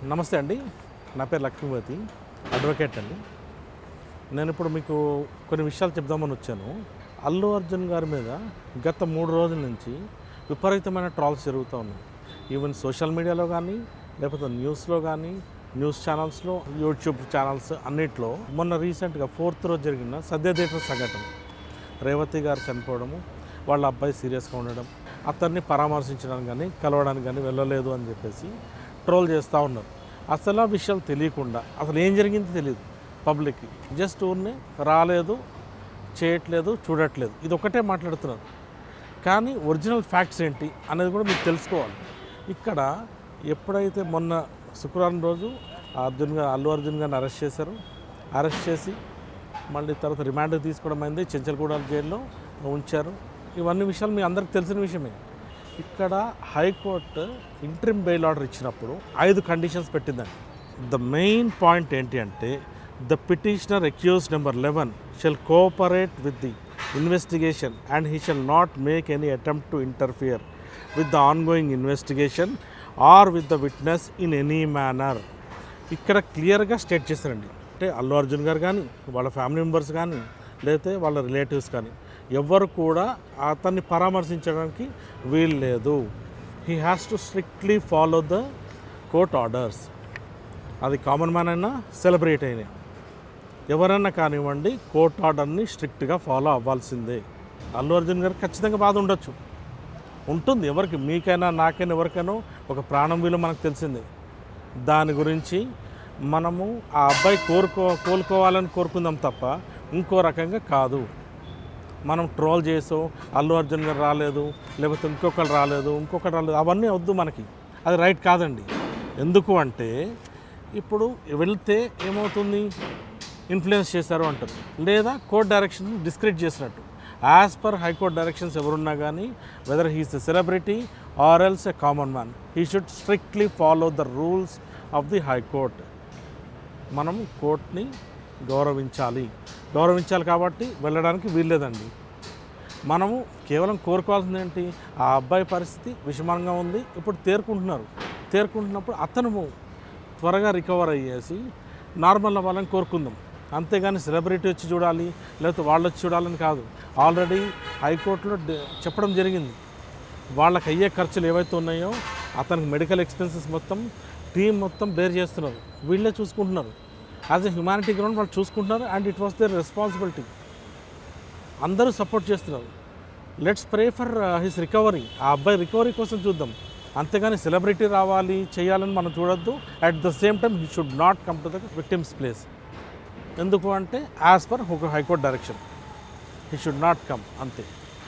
నమస్తే అండి. నా పేరు లక్ష్మీపతి, అడ్వకేట్ అండి. నేను ఇప్పుడు మీకు కొన్ని విషయాలు చెప్దామని వచ్చాను. అల్లు అర్జున్ గారి మీద గత 3 రోజుల నుంచి విపరీతమైన ట్రాల్స్ జరుగుతూ ఉన్నాయి. ఈవెన్ సోషల్ మీడియాలో కానీ, లేకపోతే న్యూస్లో కానీ, న్యూస్ ఛానల్స్లో, యూట్యూబ్ ఛానల్స్ అన్నిట్లో మొన్న రీసెంట్గా 4th రోజు జరిగిన సత్యదేవ సంఘటన, రేవతి గారు చనిపోవడము, వాళ్ళ అబ్బాయి సీరియస్గా ఉండడం, అతన్ని పరామర్శించడానికి కానీ కలవడానికి కానీ వెళ్ళలేదు అని చెప్పేసి ట్రోల్ చేస్తూ ఉన్నారు. అసలు ఆ విషయాలు తెలియకుండా అసలు ఏం జరిగింది తెలియదు పబ్లిక్కి. జస్ట్ ఊరినే రాలేదు, చేయట్లేదు, చూడట్లేదు, ఇది ఒకటే మాట్లాడుతున్నారు. కానీ ఒరిజినల్ ఫ్యాక్ట్స్ ఏంటి అనేది కూడా మీకు తెలుసుకోవాలి. ఇక్కడ ఎప్పుడైతే మొన్న శుక్రవారం రోజు అల్లు అర్జున్ గారిని అరెస్ట్ చేశారు. అరెస్ట్ చేసి మళ్ళీ తర్వాత రిమాండ్కి తీసుకోవడం అయింది, చెంచల్గూడ జైల్లో ఉంచారు. ఇవన్నీ విషయాలు మీ అందరికి తెలిసిన విషయమే. ఇక్కడ హైకోర్టు ఇంట్రిమ్ బెయిల్ ఆర్డర్ ఇచ్చినప్పుడు 5 కండిషన్స్ పెట్టిందండి. ద మెయిన్ పాయింట్ ఏంటి అంటే, the petitioner accused number 11 shall cooperate with the investigation and he shall not make any attempt to interfere with the ongoing investigation or with the witness in any manner. ఇక్కడ క్లియర్గా state చేశారండి. అంటే అల్లు అర్జున్ గారు కానీ, వాళ్ళ family members కానీ, లేకపోతే వాళ్ళ రిలేటివ్స్ కానీ ఎవ్వరు కూడా అతన్ని పరామర్శించడానికి వీలు లేదు. He has to strictly follow the court orders. అది కామన్ మ్యాన్ అయినా, సెలబ్రిటీ అయినా, ఎవరైనా కానివ్వండి, కోర్ట్ ఆర్డర్ని స్ట్రిక్ట్గా ఫాలో అవ్వాల్సిందే. అల్లు అర్జున్ గారికి ఖచ్చితంగా బాధ ఉంటుంది. ఎవరికి, మీకైనా, నాకైనా, ఎవరికైనా ఒక ప్రాణం విలువ మనకు తెలిసిందే. దాని గురించి మనము ఆ అబ్బాయి కోలుకోవాలని కోరుకుందాం తప్ప ఇంకో రకంగా కాదు. మనం ట్రోల్ చేసో అల్లు అర్జున్ గారు రాలేదు, లేకపోతే ఇంకొకరు రాలేదు, అవన్నీ వద్దు మనకి. అది రైట్ కాదండి. ఎందుకు అంటే ఇప్పుడు వెళ్తే ఏమవుతుంది, ఇన్ఫ్లుయెన్స్ చేశారు అంటారు, లేదా కోర్ట్ డైరెక్షన్ డిస్క్రెడిట్ చేసినట్టు. యాజ్ పర్ హైకోర్ట్ డైరెక్షన్స్ ఎవరున్నా కానీ, weather he's a celebrity or else a common man, he should strictly follow the rules of the high court. మనం కోర్ట్ని గౌరవించాలి కాబట్టి వెళ్ళడానికి వీల్లేదండి. మనము కేవలం కోరుకోవాల్సింది ఏంటి, ఆ అబ్బాయి పరిస్థితి విషమంగా ఉంది, ఇప్పుడు తేరుకుంటున్నప్పుడు అతను త్వరగా రికవర్ అయ్యేసి నార్మల్ అవ్వాలని కోరుకుందాం. అంతేగాని సెలబ్రిటీ వచ్చి చూడాలి, లేకపోతే వాళ్ళు వచ్చి చూడాలని కాదు. ఆల్రెడీ హైకోర్టులో చెప్పడం జరిగింది, వాళ్ళకి అయ్యే ఖర్చులు ఏవైతే ఉన్నాయో అతనికి మెడికల్ ఎక్స్పెన్సెస్ మొత్తం టీం మొత్తం బేర్ చేస్తున్నారు, వీళ్ళే చూసుకుంటున్నారు. యాజ్ ఎ హ్యుమానిటీ గ్రౌండ్ వాళ్ళు చూసుకుంటున్నారు. And it was there responsibility. అందరూ సపోర్ట్ చేస్తున్నారు. Let's pray for his recovery. ఆ అబ్బాయి రికవరీ కోసం చూద్దాం. అంతేగాని సెలబ్రిటీ రావాలి, చేయాలని మనం చూడొద్దు. At the same time he should not come to the victims place. ఎందుకు అంటే as per high court direction he should not come, అంతే.